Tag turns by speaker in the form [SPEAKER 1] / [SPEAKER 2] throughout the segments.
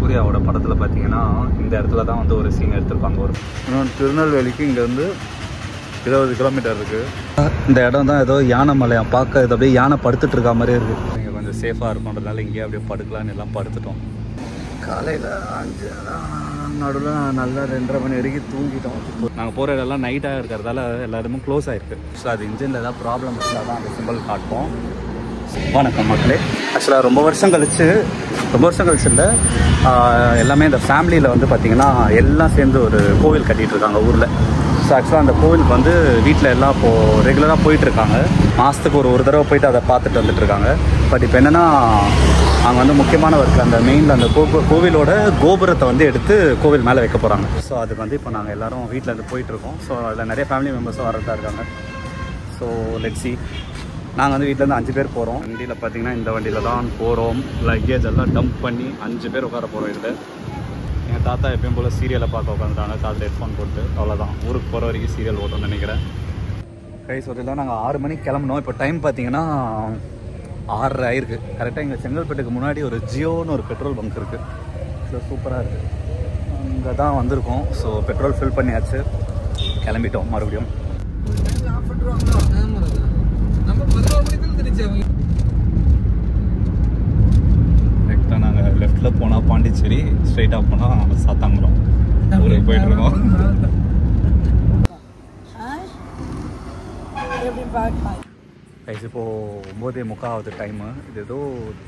[SPEAKER 1] சூர்யாவோட படத்தில் பார்த்தீங்கன்னா இந்த இடத்துல தான் வந்து ஒரு சீன் எடுத்திருப்பாங்க. ஒரு திருநெல்வேலிக்கு இங்கேருந்து 20 கிலோமீட்டர் இருக்குது. இந்த இடம் தான் ஏதோ யானை மலையம் பார்க்க இது அப்படியே யானை படுத்துட்டு இருக்க மாதிரியே இருக்குது. இங்கே கொஞ்சம் சேஃபாக இருக்கும்ன்றதுனால இங்கேயே அப்படியே படுக்கலான்னு எல்லாம் படுத்துட்டோம். காலையில் 5 நடுவில் நல்லா 2:30 மணி வரைக்கும் தூங்கிட்டோம். நாங்கள் போகிற இடம்லாம் நைட்டாக இருக்கிறதால எல்லாருமே க்ளோஸ் ஆகிருக்கு. ஸோ அது இன்ஜினில் ஏதாவது ப்ராப்ளம் இருந்தால் தான் அந்த சிம்பிள் காட்டும். வணக்கம் மக்களே. ஆக்சுவலாக ரொம்ப வருஷம் கழிச்சு இல்லை, எல்லாமே இந்த ஃபேமிலியில் வந்து பார்த்திங்கன்னா எல்லாம் சேர்ந்து ஒரு கோவில் கட்டிகிட்டு இருக்காங்க ஊரில். ஸோ ஆக்சுவலாக அந்த கோவிலுக்கு வந்து வீட்டில் எல்லாம் இப்போது ரெகுலராக போயிட்டுருக்காங்க. மாதத்துக்கு ஒரு தடவை போயிட்டு அதை பார்த்துட்டு வந்துட்டுருக்காங்க. பட் இப்போ என்னென்னா அங்கே வந்து முக்கியமான ஒர்க்கு அந்த மெயினில் அந்த கோவிலோட கோபுரத்தை வந்து எடுத்து கோவில் மேலே வைக்க போகிறாங்க. ஸோ அதுக்கு வந்து இப்போ நாங்கள் எல்லோரும் வீட்டில் இருந்து போயிட்டுருக்கோம். ஸோ அதில் நிறைய ஃபேமிலி மெம்பர்ஸும் வரதா இருக்காங்க. So let's see. நாங்கள் வந்து வீட்டிலேருந்து 5 பேர் போகிறோம். வண்டியில் பார்த்தீங்கன்னா இந்த வண்டியில் தான் போகிறோம். லக்கேஜ் எல்லாம் டம்ப் பண்ணி 5 பேர் உட்கார போகிறோம். இதில் எங்கள் தாத்தா எப்பயும் போல் சீரியலை பார்க்க உட்காந்துட்டாங்க, காதில் ஹெட்ஃபோன் போட்டு. அவ்வளோதான், ஊருக்கு போகிற வரைக்கும் சீரியல் ஓட்டணும்னு நினைக்கிறேன். கை சொல்லிலாம் நாங்கள் 6 மணிக்கு கிளம்புனோம். இப்போ டைம் பார்த்தீங்கன்னா 6:30 ஆயிருக்கு. கரெக்டாக இங்கே செங்கல்பட்டுக்கு முன்னாடி ஒரு ஜியோன்னு ஒரு பெட்ரோல் பங்க் இருக்குது. ஸோ சூப்பராக இருக்குது. அங்கே தான் வந்திருக்கோம். ஸோ பெட்ரோல் ஃபில் பண்ணியாச்சு, கிளம்பிட்டோம் மறுபடியும். கரெக்டாக நாங்கள் லெஃப்டில் போனால் பாண்டிச்சேரி, ஸ்ட்ரைட்டாக போனால் சாத்தாங்குளம் ஊருக்கு போயிட்டுருக்கோம். கைஸ் இப்போது 9:45 டைமு. இது ஏதோ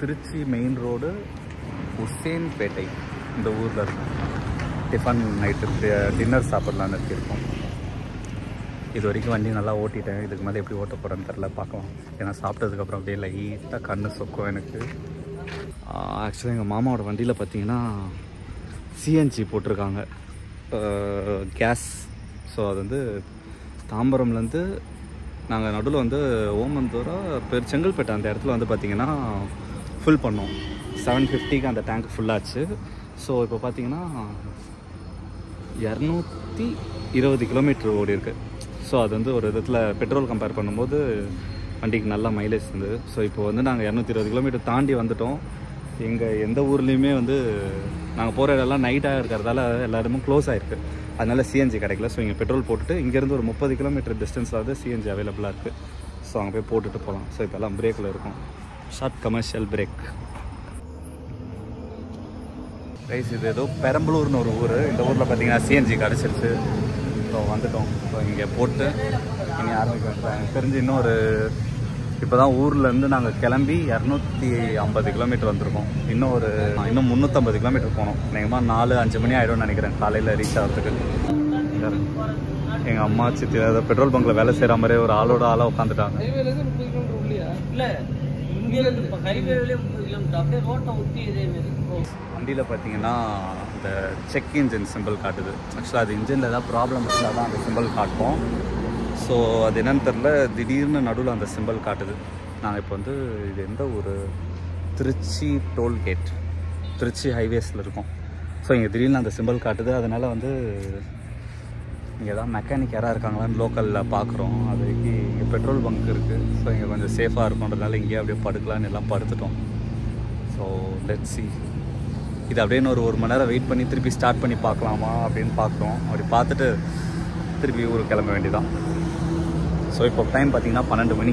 [SPEAKER 1] திருச்சி மெயின் ரோடு உசேன்பேட்டை இந்த ஊரில் இருக்கும். டிஃபன் நைட்டு டின்னர் சாப்பிட்லான்னு இருக்கோம். இது வரைக்கும் வண்டி நல்லா ஓட்டிட்டேன். இதுக்கு மேலே எப்படி ஓட்ட போகிறேன்னு தெரில, பார்க்கலாம். ஏன்னா சாப்பிட்டதுக்கப்புறம் அப்படியே லைட்டாக கண்ணு சொக்கும் எனக்கு. ஆக்சுவலாக எங்கள் மாமாவோட வண்டியில் பார்த்தீங்கன்னா சிஎன்ஜி போட்டிருக்காங்க, கேஸ். ஸோ அது வந்து தாம்பரம்லேருந்து நாங்கள் நடுவில் வந்து ஓமந்தூரா செங்கல்பேட்டை அந்த இடத்துல வந்து பார்த்திங்கன்னா ஃபில் பண்ணோம். 750க்கு அந்த டேங்க் ஃபுல்லாச்சு. ஸோ இப்போ பார்த்திங்கன்னா 220 கிலோமீட்டர் ஓடி இருக்குது. ஸோ அது வந்து ஒரு விதத்தில் பெட்ரோல் கம்பேர் பண்ணும்போது வண்டிக்கு நல்லா மைலேஜ் இருந்தது. ஸோ இப்போ வந்து நாங்கள் 220 கிலோமீட்டர் தாண்டி வந்துவிட்டோம். எங்கள் எந்த ஊர்லேயுமே வந்து நாங்கள் போகிற இடம்லாம் நைட்டாக இருக்கிறதால எல்லாருமே க்ளோஸ் ஆகிருக்கு. அதனால் சிஎன்ஜி கிடைக்கல. ஸோ இங்கே பெட்ரோல் போட்டுட்டு இங்கேருந்து ஒரு 30 கிலோமீட்டர் டிஸ்டன்ஸில் வந்து சிஎன்ஜி அவைலபிளாக இருக்குது. ஸோ அங்கே போய் போட்டுட்டு போகலாம். ஸோ இப்போ எல்லாம் பிரேக்கில் இருக்கும், ஷார்ட் கமர்ஷியல் பிரேக். ரைஸ் இது ஏதோ பெரம்பலூர்னு ஒரு ஊர். இந்த ஊரில் பார்த்தீங்கன்னா சிஎன்ஜி கிடச்சிருச்சு. ஸோ வந்துட்டோம். ஸோ இங்கே போட்டு இனி ஆரம்பிக்க தெரிஞ்சு இன்னும் இப்போ தான் ஊர்லேருந்து நாங்கள் கிளம்பி 250 கிலோமீட்டர் வந்திருக்கோம். இன்னும் 350 கிலோமீட்டர் போகணும். நினைக்கமாக 4-5 மணி ஆகிடும்னு நினைக்கிறேன் காலையில் ரீச் ஆகிறதுக்கு. எங்கள் அம்மா சித்தி ஏதோ பெட்ரோல் பங்கில் வேலை செய்கிற மாதிரியே ஒரு ஆளாக உட்காந்துட்டாங்க. வண்டியில் பார்த்தீங்கன்னா இந்த செக் இன்ஜின் சிம்பிள் காட்டுது. ஆக்சுவலாக அது இன்ஜினில் ஏதாவது ப்ராப்ளம் இருந்தால் தான் அந்த சிம்பிள் காட்டும். ஸோ அது என்னன்னு தெரில, திடீர்னு நடுவில் அந்த சிம்பிள் காட்டுது. நாங்கள் இப்போ வந்து இது எந்த ஒரு திருச்சி டோல்கேட், திருச்சி ஹைவேஸில் இருக்கோம். ஸோ இங்கே திடீர்னு அந்த சிம்பிள் காட்டுது. அதனால் வந்து இங்கே தான் மெக்கானிக் யாராக இருக்காங்களான்னு லோக்கலில் பார்க்குறோம். அதுக்கு இங்கே பெட்ரோல் பங்க் இருக்குது. ஸோ இங்கே கொஞ்சம் சேஃபாக இருக்கும்ன்றதுனால இங்கேயே அப்படியே படுக்கலான்னு எல்லாம் படுத்துட்டோம். So let's see. இது அப்படியே ஒரு மணி நேரம் வெயிட் பண்ணி திருப்பி ஸ்டார்ட் பண்ணி பார்க்கலாமா அப்படின்னு பார்க்குறோம். அப்படி பார்த்துட்டு திருப்பி ஊருக்கு கிளம்ப வேண்டியதான். ஸோ இப்போ டைம் பார்த்திங்கன்னா 12 மணி.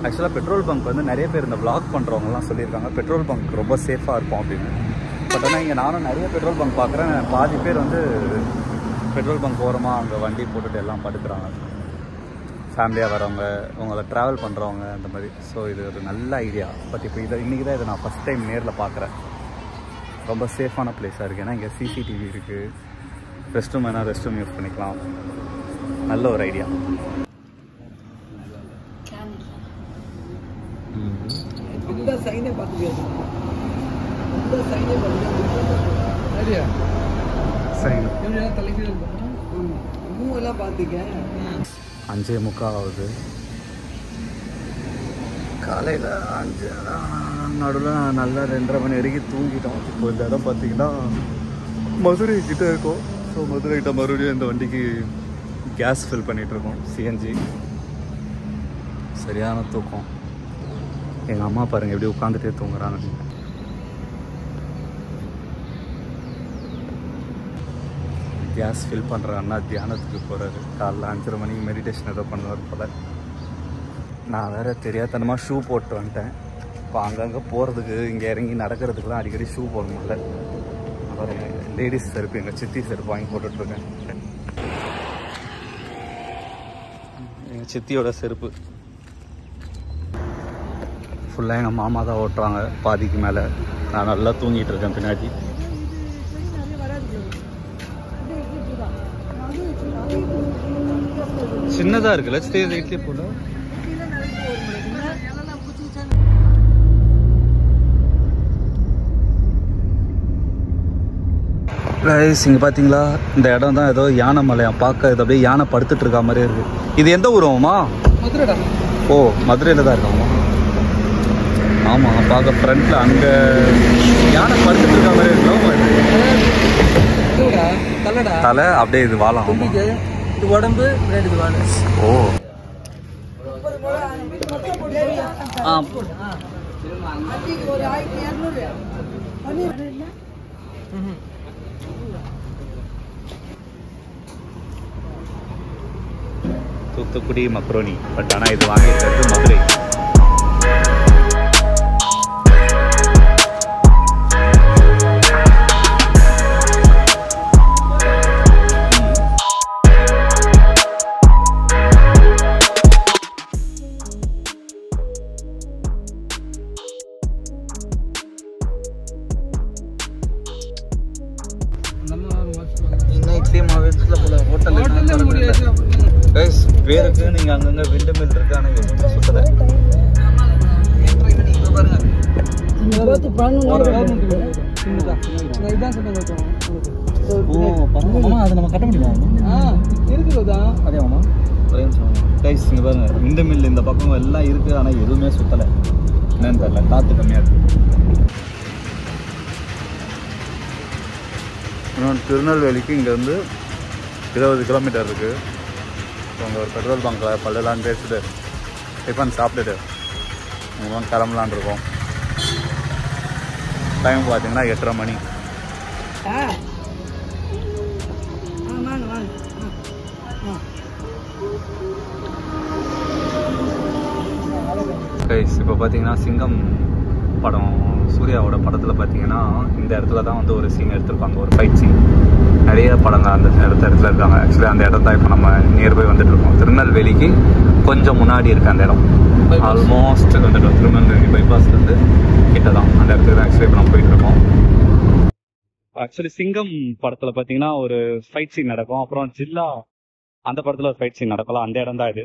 [SPEAKER 1] ஆக்சுவலாக பெட்ரோல் பங்க் வந்து நிறைய பேர் இந்த வ்ளாக் பண்ணுறவங்கலாம் சொல்லியிருக்காங்க பெட்ரோல் பங்க் ரொம்ப சேஃபாக இருக்கும் அப்படின்னு. பட் ஆனால் இங்கே நானும் நிறைய பெட்ரோல் பங்க் பார்க்குறேன். பாதி பேர் வந்து பெட்ரோல் பங்க் ஓரமாக அங்கே வண்டி போட்டுட்டு எல்லாம் படுக்கிறாங்க. ஃபேமிலியாக வரவங்க, அவங்கள ட்ராவல் பண்ணுறவங்க அந்த மாதிரி. ஸோ இது ஒரு நல்ல ஐடியா. பட் இப்போ இன்றைக்கி தான் இதை நான் ஃபஸ்ட் டைம் நேரில் பார்க்குறேன். ரொம்ப சேஃபான பிளேஸாக இருக்குது. ஏன்னா இங்கே சிசிடிவி இருக்குது. ரெஸ்ட் ரூம் வேணால் ரெஸ்ட் ரூம் யூஸ் பண்ணிக்கலாம். நல்ல ஒரு ஐடியா. அஞ்சே முக்கால் ஆகுது. காலையில் 5 நடுவில் நல்லா 2:30 மணி வரைக்கும் தூங்கிட்டோம். இப்போ இந்த இடம் பார்த்திங்கன்னா மதுரை கிட்டே இருக்கும். ஸோ மதுரைகிட்ட மறுபடியும் இந்த வண்டிக்கு கேஸ் ஃபில் பண்ணிகிட்ருக்கோம், சிஎன்ஜி. சரியான தூக்கம். எங்கள் அம்மா பாருங்கள் எப்படி உட்காந்துட்டே தூங்குறாங்க. கேஸ் ஃபில் பண்ணுற அண்ணா தியானத்துக்கு போகிறாரு. காலைல 5:30 மணிக்கு மெடிடேஷன் ஏதோ பண்ணுவார் போல். நான் வேறு தெரியாதனமாக ஷூ போட்டு வந்துட்டேன். இப்போ அங்கங்கே போகிறதுக்கு இங்கே இறங்கி நடக்கிறதுக்குலாம் அடிக்கடி ஷூ போட முடியல. அப்புறம் லேடிஸ் செருப்பு எங்கள் சித்தி செருப்பு வாங்கி போட்டுட்ருக்கேன். எங்கள் சித்தியோட செருப்பு ஃபுல்லாக எங்கள் மாமா தான் ஓட்டுறாங்க. பாதிக்கு மேலே நான் நல்லா தூங்கிட்டு இருக்கேன் பின்னாடி. சின்னதாக இருக்குல்ல ஸ்டேஜ் ரைட்லேயே போல. இங்கே பார்த்தீங்களா, இந்த இடம் தான் ஏதோ யானை மலையாம். பார்க்க இது அப்படியே யானை படுத்துட்டு இருக்கா மாதிரியே இருக்கு. இது எந்த ஊருமா? மதுரைடா. ஓ, மதுரையில் தான் இருக்காமா? ஆமாம், பார்க்க ஃப்ரண்ட்டில் அங்கே யானை படுத்துட்டு இருக்கா மாதிரி இருக்கு. தலை அப்படியே இது வாழலாம். இது உடம்பு. ஓ தூத்துக்குடி மக்ரோனி. பட் ஆனால் இது வாங்கியிருக்கிறது மதுரை. பேருக்கு நீங்கள் அங்கங்கே விண்டு மில் இருக்கு, ஆனால் எதுவுமே சுத்தலை. அதை நம்ம கட்ட முடியுமா? அதே ஆமா, ஒரே நிமிஷம் கைஸ். இங்கே பாருங்க, விண்டு மில் இந்த பக்கம் எல்லாம் இருக்குது, ஆனால் எதுவுமே சுத்தலை. என்னன்னு தெரியல, காற்று கம்மியாக இருக்குது. திருநெல்வேலிக்கு இங்கேருந்து 20 கிலோமீட்டர் இருக்குது. உங்கள் ஒரு பெட்ரோல் பங்கில் பல்லெல்லாம் பேசிட்டு டிஃபன் சாப்பிட்டுட்டு உங்களும் கிளம்பலான் இருக்கோம். டைம் பார்த்தீங்கன்னா 8:30 மணி. கைஸ், இப்போ பார்த்தீங்கன்னா சிங்கம் படம், சூர்யாவோட படத்தில் பார்த்தீங்கன்னா இந்த இடத்துல தான் வந்து ஒரு சீன் எடுத்திருப்பாங்க, ஒரு ஃபைட் சீன். நிறைய படங்கள் அந்த இடத்துல இருக்காங்க. ஆக்சுவலி அந்த இடம் தான் இப்போ நம்ம நியர்பை வந்துட்டுருக்கோம். திருநெல்வேலிக்கு கொஞ்சம் முன்னாடி இருக்குது அந்த இடம். ஆல்மோஸ்ட் வந்துட்டோம். திருநெல்வேலி பைபாஸ்லேருந்து கிட்ட தான் அந்த இடத்துக்கு தான் ஆக்சுவலி இப்போ நம்ம போயிட்டுருக்கோம். ஆக்சுவலி சிங்கம் படத்தில் பார்த்தீங்கன்னா ஒரு ஃபைட் சீன் நடக்கும். அப்புறம் ஜில்லா அந்த படத்தில் ஒரு ஃபைட் சீன் நடக்கலாம். அந்த இடம் தான் இது.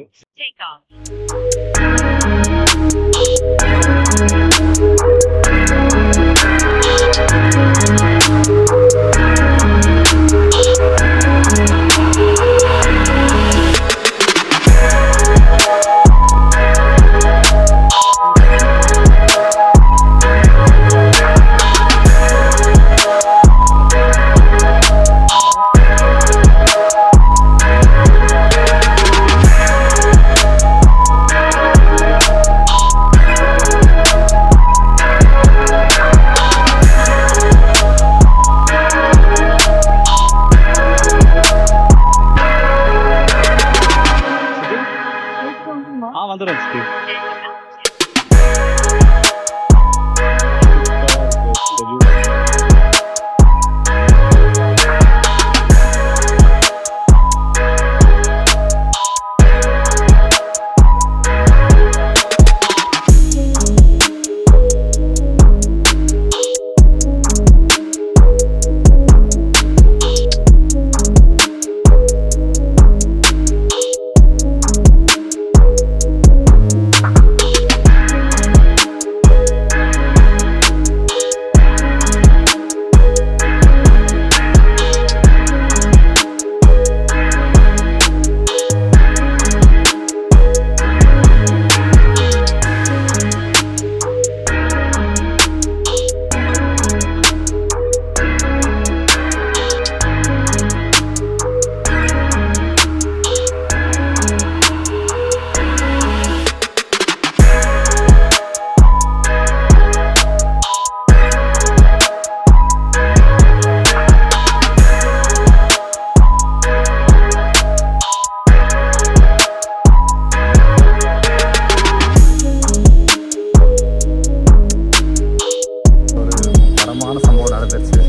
[SPEAKER 1] வந்தாச்சு.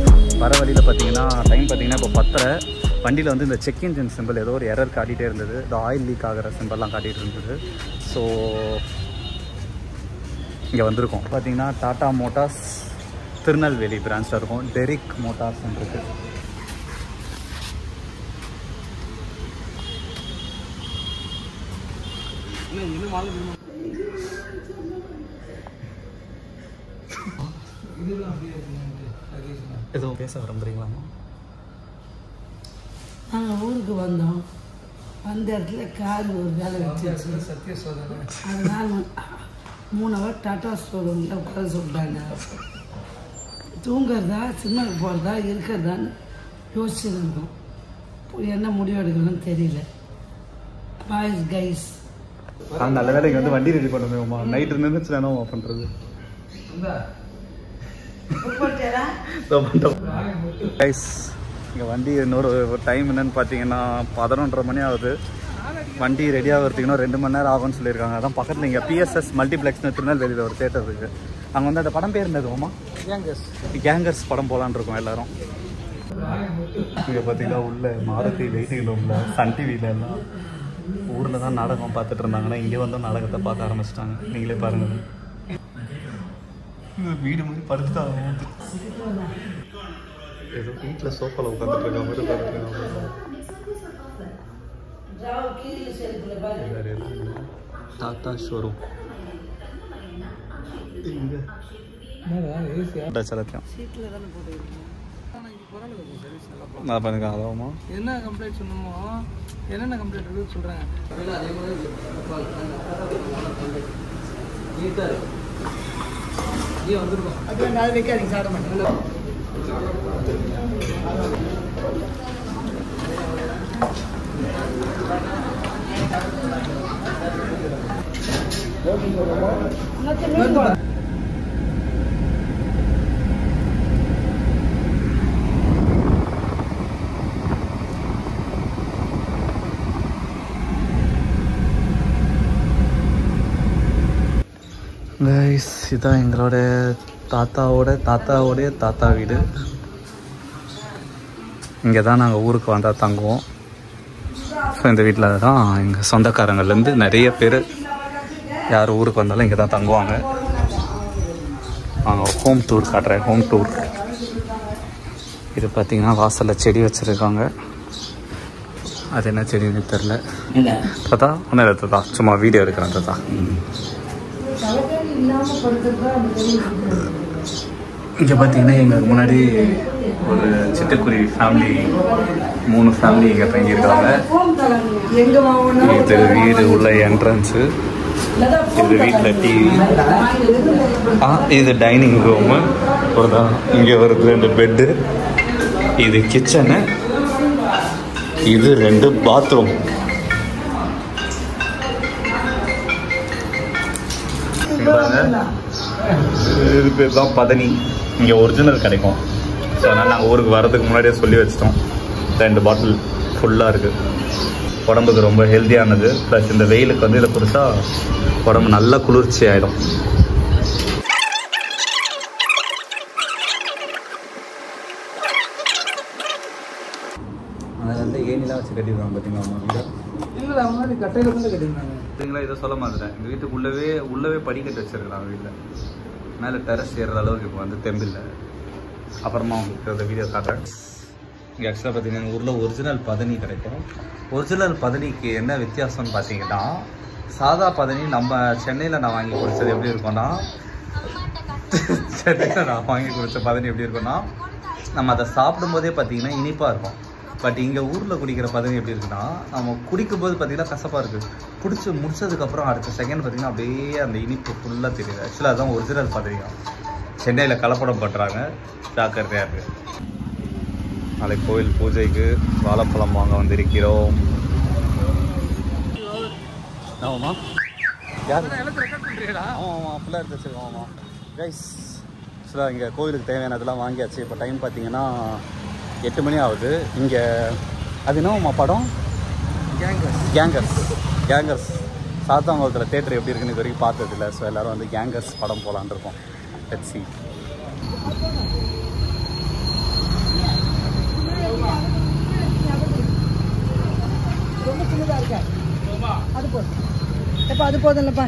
[SPEAKER 1] வர வழியில் பார்த்தீங்கன்னா டைம் பார்த்தீங்கன்னா இப்போ 10:30. வண்டியில் வந்து இந்த செக் இன்ஜின் சிம்பிள் ஏதோ ஒரு எரர் காட்டிகிட்டே இருந்தது. இந்த ஆயில் லீக் ஆகிற சிம்பிள்லாம் காட்டிகிட்டு இருந்தது. ஸோ இங்கே வந்திருக்கோம். பார்த்தீங்கன்னா டாடா மோட்டார்ஸ் திருநெல்வேலி பிரான்ச்சில் இருக்கும். டெரிக் மோட்டார்ஸ் இருக்குது. ஏதோ பேச விரும்புறீங்களாமா?
[SPEAKER 2] நாங்கள் ஊருக்கு வந்தோம். வந்த இடத்துல கார் ஒரு வேலை வச்சு சத்திய சோதனை, அதனால் 3 ஹவர் டாட்டா ஷோரூமில் உட்கார சொல்லிட்டாங்க. தூங்குறதா சினிமாவுக்கு போகிறதா இருக்கிறதான்னு யோசிச்சுருந்தோம். என்ன முடிவு எடுக்கணும்னு தெரியல. பாய்ஸ் கைஸ்
[SPEAKER 1] நல்ல வேலை இங்கே வந்து வண்டி ரெடி பண்ணுவோம்மா. நைட்டு நின்றுச்சு என்னமா பண்ணுறது. கைஸ் இங்கே வண்டி இன்னொரு டைம் என்னன்னு பார்த்தீங்கன்னா 11:30 மணி ஆகுது. வண்டி ரெடி ஆகிறதுக்கு இன்னும் 2 மணி நேரம் ஆகும்னு சொல்லியிருக்காங்க. அதான் பக்கத்தில் இங்கே PSS மல்டிப்ளெக்ஸ்னு திருநெல்வேலியில் ஒரு தேட்டர் இருக்குது. அங்கே வந்து அந்த படம் பேர் என்னதுமா? கேங்கர்ஸ் படம் போகலான் இருக்கோம் எல்லோரும். இங்கே பார்த்தீங்கன்னா உள்ள மாருதி வெயிட்டிங்கில் உள்ள சன் டிவியில் எல்லாம் ஊரில் தான் நாடகம் பார்த்துட்டு இருந்தாங்கன்னா இங்கே வந்து நாடகத்தை பார்க்க ஆரம்பிச்சிட்டாங்க. நீங்களே பாருங்கள். வீடு மாதிரி படுத்துட்டாங்க. ஏதோ வீட்டில் சோஃபாவில் உட்காந்துட்டு இருக்க மாதிரி டாட்டா ஷோரூம்
[SPEAKER 2] என்ன கம்ப்ளைண்ட் சொன்னமோ என்னென்ன கம்ப்ளைண்ட் இருக்குன்னு சொல்கிறாங்க. வந்துருக்கோம். அது நாள் வைக்காதீங்க, சாப்பிட மாட்டேன்.
[SPEAKER 1] இதுதான் எங்களோட தாத்தாவோடைய தாத்தா வீடு. இங்கே தான் நாங்கள் ஊருக்கு வந்தால் தங்குவோம். ஸோ இந்த வீட்டில் தான் எங்கள் சொந்தக்காரங்கள்லேருந்து நிறைய பேர் யார் ஊருக்கு வந்தாலும் இங்கே தான் தங்குவாங்க. நாங்கள் ஹோம் டூர் காட்டுறேன். ஹோம் டூர் இது பார்த்திங்கன்னா வாசலில் செடி வச்சுருக்காங்க. அது என்ன செடின்னு தெரில. தாத்தா ஒன்றும் இல்லை தாத்தா, சும்மா வீடியோ எடுக்கிறேன் தாத்தா. இங்கே பார்த்தீங்கன்னா எங்களுக்கு முன்னாடி ஒரு சிட்டுக்குருவி ஃபேமிலி 3 ஃபேமிலி இங்கே தங்கியிருக்காங்க. இது வீடு உள்ள என்ட்ரன்ஸு. இது வீட்டில் டிவி. இது டைனிங் ரூமு. இங்கே ஒரு 2 பெட்டு. இது கிச்சனு. இது 2 பாத்ரூம். இது பேர் தான் பதனி. இங்கே ஒரிஜினல் கிடைக்கும். ஸோ அதனால் நாங்கள் ஊருக்கு வரதுக்கு முன்னாடியே சொல்லி வச்சிட்டோம். 2 பாட்டில் ஃபுல்லாக இருக்குது. உடம்புக்கு ரொம்ப ஹெல்த்தியானது. ப்ளஸ் இந்த வெயிலுக்கு வந்து இதை குடித்தா உடம்பு நல்லா குளிர்ச்சி ஆகிடும். அதில் வந்து ஏனிலாம் வச்சு கட்டிடுவாங்க பார்த்தீங்களா அம்மா வீடு.
[SPEAKER 2] இல்லை முன்னாடி கட்டையில் வந்து கட்டிருந்தாங்க.
[SPEAKER 1] சரிங்களா, இதை சொல்ல மாட்டேன். இந்த வீட்டுக்கு உள்ளவே படிக்கட்டு வச்சுருக்கலாம். வீட்டில் மேலே டெரஸ் ஏறுற அளவுக்கு இப்போ வந்து தெம்பில்லை. அப்புறமா உங்களுக்கு அந்த வீடியோ காட்டுறேன். இங்கே ஆக்சுவலாக பார்த்தீங்கன்னா எங்கள் ஊரில் ஒரிஜினல் பதனி கிடைக்கும். ஒரிஜினல் பதனிக்கு என்ன வித்தியாசம்னு பார்த்தீங்கன்னா, சாதா பதனி நம்ம சென்னையில் நான் வாங்கி குடித்தது எப்படி இருக்கும்னா, சென்னையில் நான் வாங்கி குடித்த பதனி எப்படி இருக்குன்னா, நம்ம அதை சாப்பிடும்போதே பார்த்தீங்கன்னா இனிப்பாக இருக்கும். பட் இங்கே ஊரில் குடிக்கிற பதனி எப்படி இருக்குன்னா, நம்ம குடிக்கும்போது பார்த்தீங்கன்னா கசப்பாக இருக்குது. குடிச்சு முடிச்சதுக்கப்புறம் அடுத்த செகண்ட் பார்த்தீங்கன்னா அப்படியே அந்த இனிப்பு ஃபுல்லாக தெரியுது. ஆக்சுவலாக அதுதான் ஒரிஜினல் பதனி. சென்னையில் கலப்படம் பண்ணுறாங்க, ஜாக்கிரதையாக இருக்குது. நாளைக்கு கோயில் பூஜைக்கு வாழைப்பழம் வாங்க வந்திருக்கிறோம். ஆமாம்மா, யார்? ஆமாம் ஃபுல்லாக எடுத்து வச்சுருக்கோம். ஆமாம் கைஸ், ஆக்சுவலாக இங்கே கோயிலுக்கு தேவையானதெல்லாம் வாங்கியாச்சு. இப்போ டைம் பார்த்தீங்கன்னா 8 மணி ஆகுது. இங்கே அது என்னம்மா படம்? கேங்கர்ஸ் சாத்தாங்குளத்தில் தேட்டர் எப்படி இருக்குன்னு இது வரைக்கும் பார்த்ததில்லை. ஸோ எல்லோரும் வந்து கேங்கர்ஸ் படம் போகலான் இருக்கோம். Let's see.
[SPEAKER 2] சின்னதாக இருக்கா அது போதும் எப்போ அது போதும்லப்பா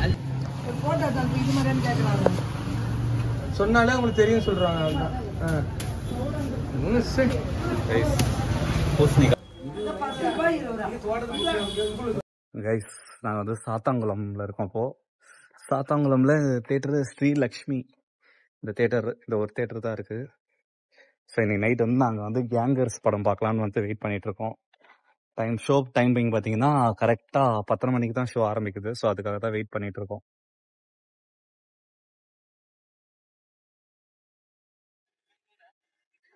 [SPEAKER 2] ஒரு ஃபோட்டோ தான் இது மாதிரியான்னு கேட்குறாங்க
[SPEAKER 3] சொன்னாலே உங்களுக்கு தெரியும் சொல்கிறாங்க.
[SPEAKER 1] கைஸ் நாங்கள் வந்து சாத்தாங்குளம்ல இருக்கோம். அப்போது சாத்தாங்குளம்ல தேட்டரு ஸ்ரீலக்ஷ்மி இந்த ஒரு தேட்டர் தான் இருக்குது. ஸோ இன்னைக்கு நைட் வந்து நாங்கள் வந்து கேங்கர்ஸ் படம் பார்க்கலான்னு வந்து வெயிட் பண்ணிகிட்ருக்கோம். டைமிங் பார்த்தீங்கன்னா கரெக்டாக 10 மணிக்கு தான் ஷோ ஆரம்பிக்குது. ஸோ அதுக்காக தான் வெயிட் பண்ணிகிட்ருக்கோம்.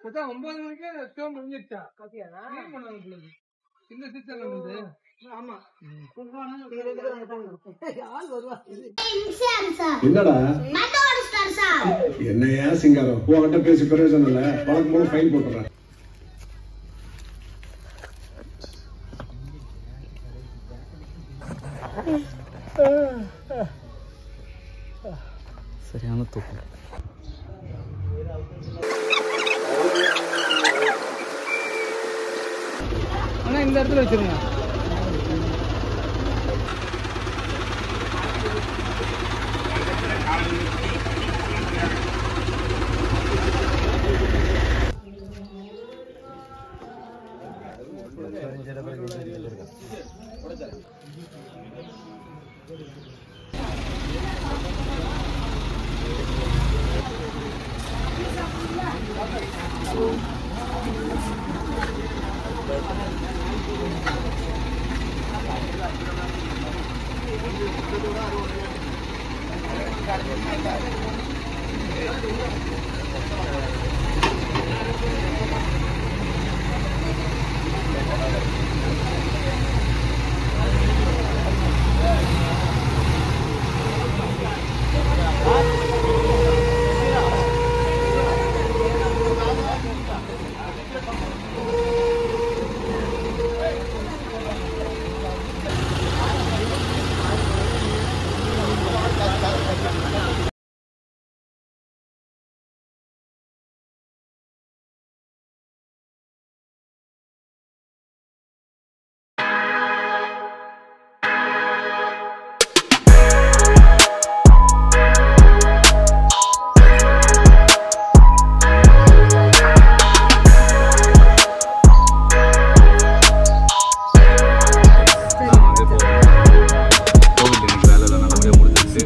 [SPEAKER 3] அதான் 9 மணிக்கே ஷோ முடிஞ்சிருச்சா? இந்த சீசன் வந்து
[SPEAKER 2] ஆமா ஆள் வருவா
[SPEAKER 4] என்னடா என்னையா சிங்காரம் உங்ககிட்ட பேசி பிரயோஜனம் இல்ல. வழக்கம் போல ஃபைன் போட்டுறேன்.
[SPEAKER 1] சரியான தூக்கம்.
[SPEAKER 3] ஆனால் இந்த இடத்துல வச்சிருங்க.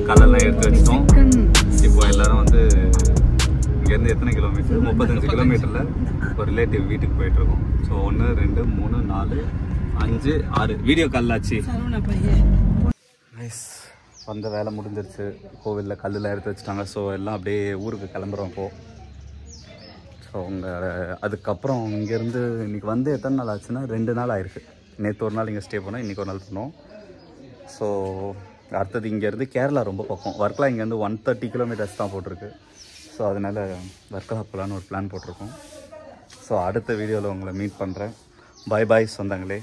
[SPEAKER 1] கல்லெல்லாம் எடுத்து வச்சிட்டோம். இப்போ எல்லாரும் வந்து இங்கேருந்து எத்தனை கிலோமீட்டர்? 35 கிலோமீட்டரில் ஒரு ரிலேட்டிவ் வீட்டுக்கு போயிட்டுருக்கோம். ஸோ 1 2 3 4 5 6 வீடியோ கால்லாச்சு. நைஸ். வந்த வேலை முடிஞ்சிருச்சு. கோவிலில் கல்லெல்லாம் எடுத்து வச்சுட்டாங்க. ஸோ எல்லாம் அப்படியே ஊருக்கு கிளம்புறோம் இப்போது. ஸோ அதுக்கப்புறம் இங்கேருந்து இன்றைக்கி வந்து எத்தனை நாள் ஆச்சுன்னா 2 நாள் ஆயிருக்கு. நேற்று ஒரு நாள் இங்கே ஸ்டே பண்ணோம், இன்றைக்கி ஒரு நாள் பண்ணோம். ஸோ அடுத்தது இங்கேருந்து கேரளா ரொம்ப பக்கம். வர்க்கலா இங்கேருந்து 130 கிலோமீட்டர்ஸ் தான் போட்டிருக்கு. ஸோ அதனால் வர்க்கலா போகலான்னு ஒரு பிளான் போட்டிருக்கோம். ஸோ அடுத்த வீடியோவில் உங்களை மீட் பண்ணுறேன். பாய் பாய் சொந்தங்களே.